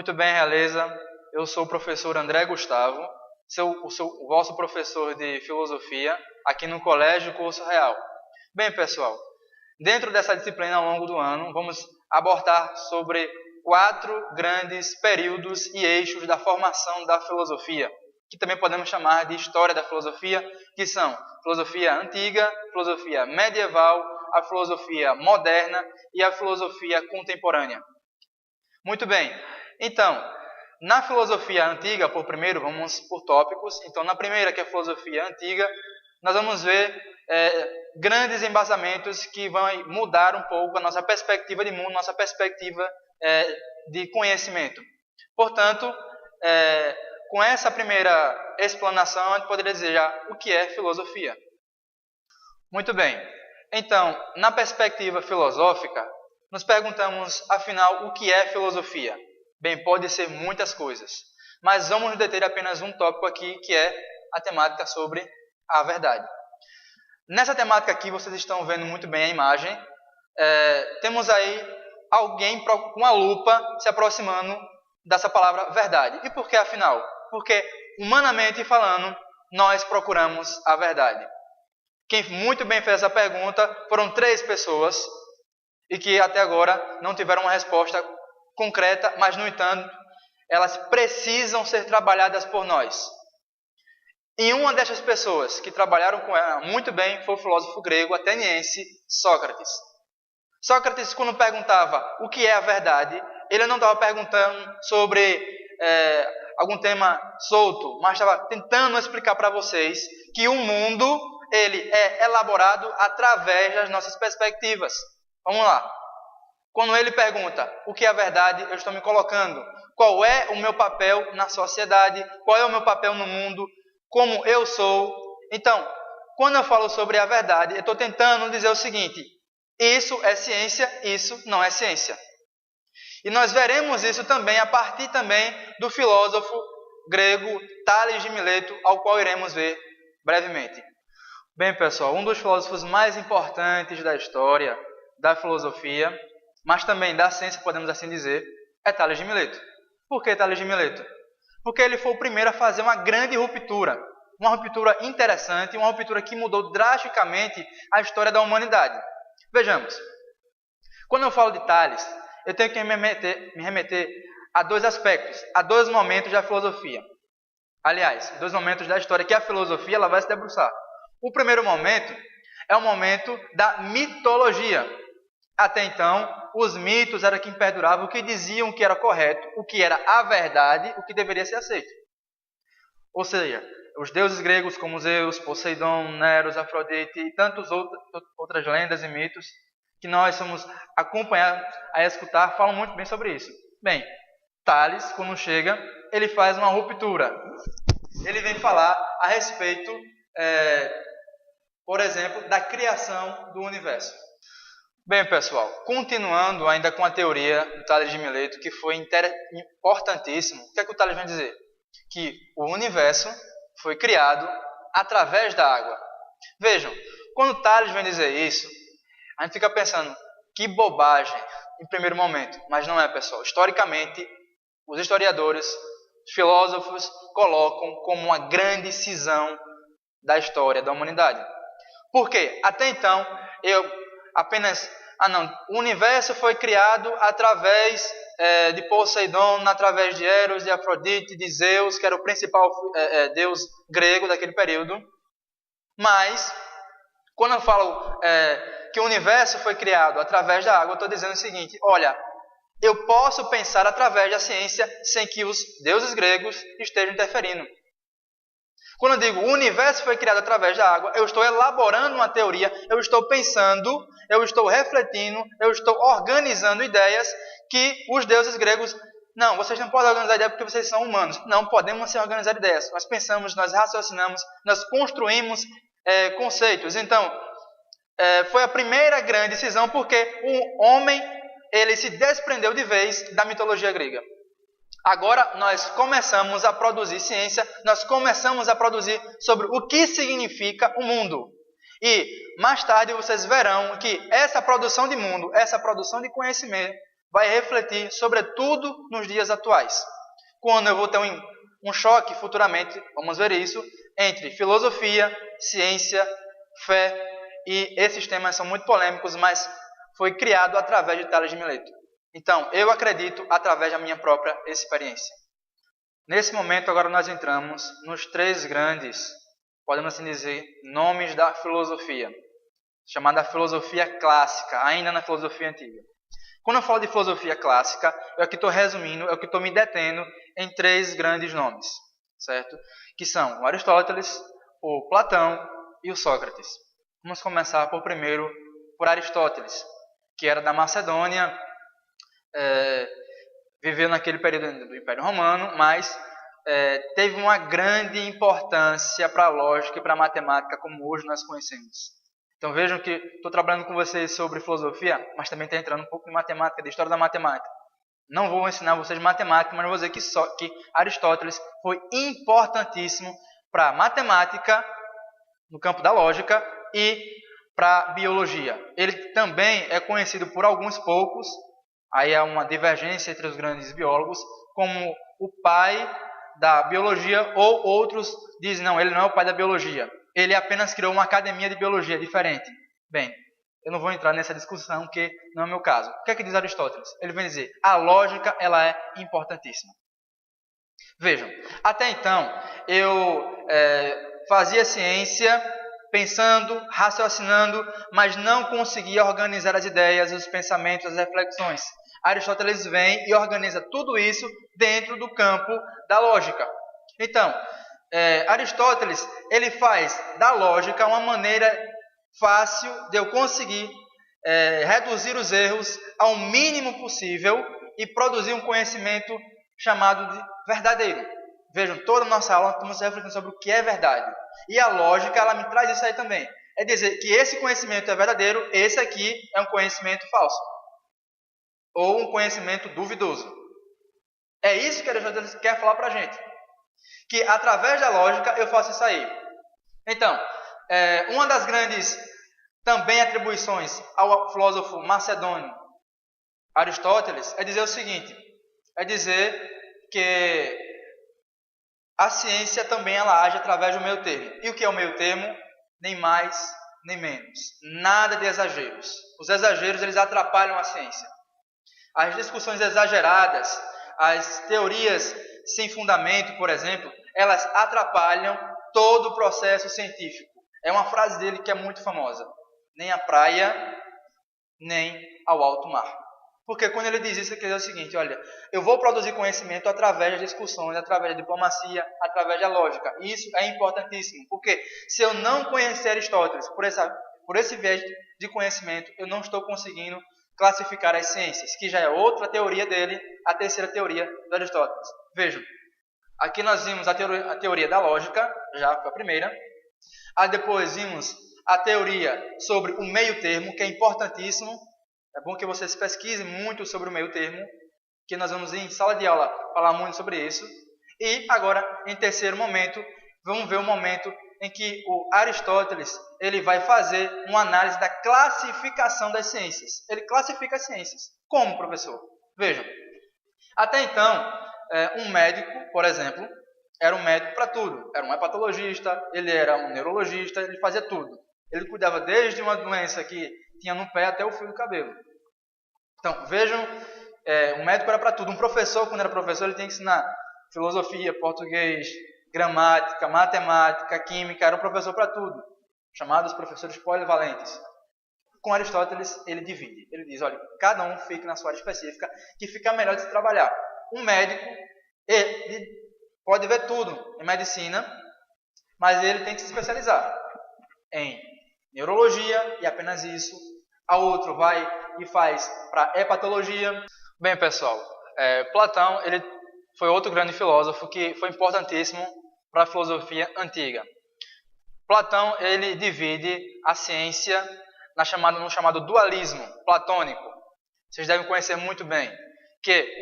Muito bem, realeza. Eu sou o professor André Gustavo, o vosso professor de filosofia aqui no Colégio Curso Real. Bem, pessoal, dentro dessa disciplina ao longo do ano, vamos abordar sobre 4 grandes períodos e eixos da formação da filosofia, que também podemos chamar de história da filosofia, que são filosofia antiga, filosofia medieval, a filosofia moderna e a filosofia contemporânea. Muito bem, então, na filosofia antiga, primeiro vamos por tópicos. Então, na primeira, que é a filosofia antiga, nós vamos ver grandes embasamentos que vão mudar um pouco a nossa perspectiva de mundo, nossa perspectiva de conhecimento. Portanto, com essa primeira explanação, a gente poderia dizer já o que é filosofia. Muito bem, então, na perspectiva filosófica, nos perguntamos, afinal, o que é filosofia? Bem, pode ser muitas coisas, mas vamos nos deter apenas um tópico aqui, que é a temática sobre a verdade. Nessa temática aqui, vocês estão vendo muito bem a imagem. Temos aí alguém com uma lupa se aproximando dessa palavra verdade. E por que, afinal? Porque, humanamente falando, nós procuramos a verdade. Quem muito bem fez essa pergunta foram 3 pessoas e que até agora não tiveram uma resposta concreta, mas, no entanto, elas precisam ser trabalhadas por nós. E uma dessas pessoas que trabalharam com ela muito bem foi o filósofo grego ateniense Sócrates. Sócrates, quando perguntava o que é a verdade, ele não estava perguntando sobre algum tema solto, mas estava tentando explicar para vocês que o mundo ele é elaborado através das nossas perspectivas. Vamos lá. Quando ele pergunta o que é a verdade, eu estou me colocando. Qual é o meu papel na sociedade? Qual é o meu papel no mundo? Como eu sou? Então, quando eu falo sobre a verdade, eu estou tentando dizer o seguinte: isso é ciência, isso não é ciência. E nós veremos isso também a partir também do filósofo grego Tales de Mileto, ao qual iremos ver brevemente. Bem, pessoal, um dos filósofos mais importantes da história da filosofia, mas também da ciência, podemos assim dizer, é Tales de Mileto. Por que Tales de Mileto? Porque ele foi o primeiro a fazer uma grande ruptura, uma ruptura interessante, uma ruptura que mudou drasticamente a história da humanidade. Vejamos, quando eu falo de Tales, eu tenho que me remeter a 2 aspectos, a 2 momentos da filosofia. Aliás, 2 momentos da história que a filosofia ela vai se debruçar. O primeiro momento é o momento da mitologia. Até então, os mitos eram quem perduravam, o que diziam que era correto, o que era a verdade, o que deveria ser aceito. Ou seja, os deuses gregos como Zeus, Poseidon, Neros, Afrodite e tantas outras lendas e mitos que nós somos acompanhados a escutar, falam muito bem sobre isso. Bem, Tales, quando chega, ele faz uma ruptura. Ele vem falar a respeito, por exemplo, da criação do universo. Bem, pessoal, continuando ainda com a teoria do Tales de Mileto, que foi importantíssimo, o que é que o Tales vem dizer? Que o universo foi criado através da água. Vejam, quando o Tales vem dizer isso, a gente fica pensando, que bobagem, em primeiro momento. Mas não é, pessoal. Historicamente, os historiadores, os filósofos, colocam como uma grande cisão da história da humanidade. Por quê? Até então, o universo foi criado através de Poseidon, através de Eros, de Afrodite, de Zeus, que era o principal deus grego daquele período. Mas, quando eu falo que o universo foi criado através da água, eu estou dizendo o seguinte: olha, eu posso pensar através da ciência sem que os deuses gregos estejam interferindo. Quando eu digo o universo foi criado através da água, eu estou elaborando uma teoria, eu estou pensando, eu estou refletindo, eu estou organizando ideias que os deuses gregos... Não, vocês não podem organizar ideias porque vocês são humanos. Não podemos organizar ideias. Nós pensamos, nós raciocinamos, nós construímos conceitos. Então, foi a primeira grande cisão porque o homem ele se desprendeu de vez da mitologia grega. Agora nós começamos a produzir ciência, nós começamos a produzir sobre o que significa o mundo. E mais tarde vocês verão que essa produção de mundo, essa produção de conhecimento, vai refletir sobretudo nos dias atuais. Quando eu vou ter um choque futuramente, vamos ver isso, entre filosofia, ciência, fé, e esses temas são muito polêmicos, mas foi criado através de Tales de Mileto. Então, eu acredito através da minha própria experiência. Nesse momento, agora nós entramos nos 3 grandes, podemos assim dizer, nomes da filosofia, chamada filosofia clássica, ainda na filosofia antiga. Quando eu falo de filosofia clássica, eu aqui estou resumindo, eu aqui estou me detendo em 3 grandes nomes, certo? Que são o Aristóteles, o Platão e o Sócrates. Vamos começar por Aristóteles, que era da Macedônia, viveu naquele período do Império Romano, mas teve uma grande importância para a lógica e para a matemática, como hoje nós conhecemos. Então vejam que estou trabalhando com vocês sobre filosofia, mas também está entrando um pouco de matemática, de história da matemática. Não vou ensinar vocês matemática, mas vou dizer que Aristóteles foi importantíssimo para a matemática, no campo da lógica, e para a biologia. Ele também é conhecido por alguns poucos, aí há uma divergência entre os grandes biólogos, como o pai da biologia, ou outros dizem, não, ele não é o pai da biologia. Ele apenas criou uma academia de biologia diferente. Bem, eu não vou entrar nessa discussão, que não é o meu caso. O que é que diz Aristóteles? Ele vem dizer, a lógica ela é importantíssima. Vejam, até então, eu fazia ciência pensando, raciocinando, mas não conseguia organizar as ideias, os pensamentos, as reflexões. Aristóteles vem e organiza tudo isso dentro do campo da lógica. Então, Aristóteles ele faz da lógica uma maneira fácil de eu conseguir reduzir os erros ao mínimo possível e produzir um conhecimento chamado de verdadeiro. Vejam, toda a nossa aula estamos refletindo sobre o que é verdade. E a lógica, ela me traz isso aí também. É dizer que esse conhecimento é verdadeiro, esse aqui é um conhecimento falso. Ou um conhecimento duvidoso. É isso que Aristóteles quer falar para a gente. Que através da lógica eu faço isso aí. Então, uma das grandes também atribuições ao filósofo macedônio Aristóteles é dizer o seguinte, é dizer que a ciência também ela age através do meio termo. E o que é o meio termo? Nem mais, nem menos. Nada de exageros. Os exageros eles atrapalham a ciência. As discussões exageradas, as teorias sem fundamento, por exemplo, elas atrapalham todo o processo científico. É uma frase dele que é muito famosa. Nem à praia, nem ao alto mar. Porque quando ele diz isso, ele quer dizer o seguinte, olha, eu vou produzir conhecimento através das discussões, através da diplomacia, através da lógica. Isso é importantíssimo, porque se eu não conhecer Aristóteles por esse viés de conhecimento, eu não estou conseguindo classificar as ciências, que já é outra teoria dele, a terceira teoria de Aristóteles. Vejam, aqui nós vimos a teoria da lógica, já foi a primeira. Aí depois vimos a teoria sobre o meio termo, que é importantíssimo. É bom que vocês pesquisem muito sobre o meio termo, que nós vamos em sala de aula falar muito sobre isso. E agora, em terceiro momento, vamos ver o momento em que o Aristóteles ele vai fazer uma análise da classificação das ciências. Ele classifica as ciências. Como, professor? Vejam, até então, um médico, por exemplo, era um médico para tudo. Era um hepatologista, ele era um neurologista, ele fazia tudo. Ele cuidava desde uma doença que tinha no pé até o fio do cabelo. Então, vejam, um médico era para tudo. Um professor, quando era professor, ele tinha que ensinar filosofia, português, gramática, matemática, química. Era um professor para tudo, chamados professores polivalentes. Com Aristóteles, ele divide. Ele diz, olha, cada um fica na sua área específica, que fica melhor de se trabalhar. Um médico, ele pode ver tudo em medicina, mas ele tem que se especializar em neurologia, e apenas isso. A outro vai e faz para hepatologia. Bem, pessoal, Platão ele foi outro grande filósofo que foi importantíssimo para a filosofia antiga. Platão ele divide a ciência no chamado dualismo platônico. Vocês devem conhecer muito bem.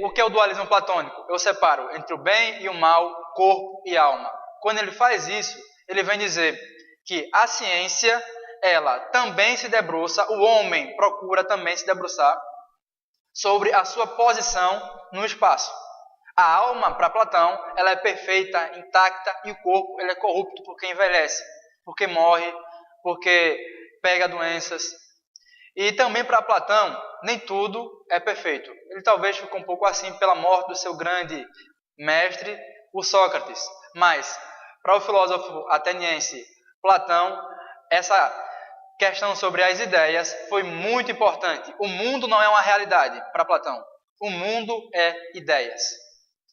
O que é o dualismo platônico? Eu separo entre o bem e o mal, corpo e alma. Quando ele faz isso, ele vem dizer que a ciência ela também se debruça, o homem procura também se debruçar sobre a sua posição no espaço. A alma, para Platão, ela é perfeita, intacta, e o corpo ele é corrupto porque envelhece, porque morre, porque pega doenças. E também para Platão, nem tudo é perfeito. Ele talvez ficou um pouco assim pela morte do seu grande mestre, o Sócrates. Mas, para o filósofo ateniense Platão, essa questão sobre as ideias foi muito importante. O mundo não é uma realidade para Platão. O mundo é ideias.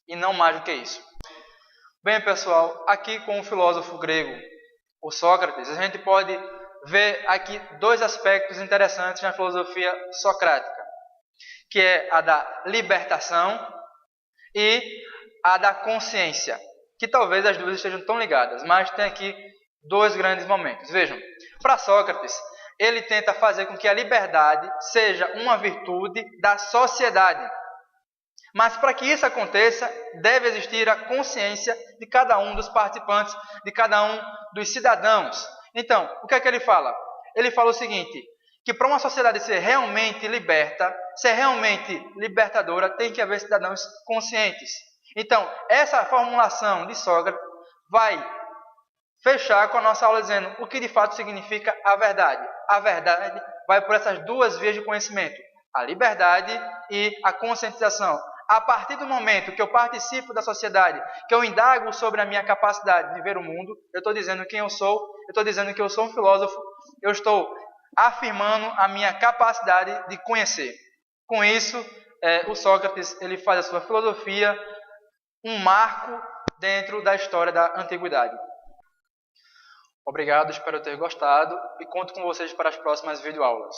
E não mais do que isso. Bem, pessoal, aqui com o filósofo grego, o Sócrates, a gente pode ver aqui dois aspectos interessantes na filosofia socrática, que é a da libertação e a da consciência, que talvez as duas estejam tão ligadas, mas tem aqui dois grandes momentos. Vejam, para Sócrates, ele tenta fazer com que a liberdade seja uma virtude da sociedade. Mas para que isso aconteça, deve existir a consciência de cada um dos participantes, de cada um dos cidadãos. Então, o que é que ele fala? Ele fala o seguinte, que para uma sociedade ser realmente liberta, ser realmente libertadora, tem que haver cidadãos conscientes. Então, essa formulação de Sócrates vai fechar com a nossa aula dizendo o que de fato significa a verdade. A verdade vai por essas duas vias de conhecimento, a liberdade e a conscientização. A partir do momento que eu participo da sociedade, que eu indago sobre a minha capacidade de ver o mundo, eu estou dizendo quem eu sou, eu estou dizendo que eu sou um filósofo, eu estou afirmando a minha capacidade de conhecer. Com isso, o Sócrates ele faz a sua filosofia um marco dentro da história da antiguidade. Obrigado, espero ter gostado e conto com vocês para as próximas videoaulas.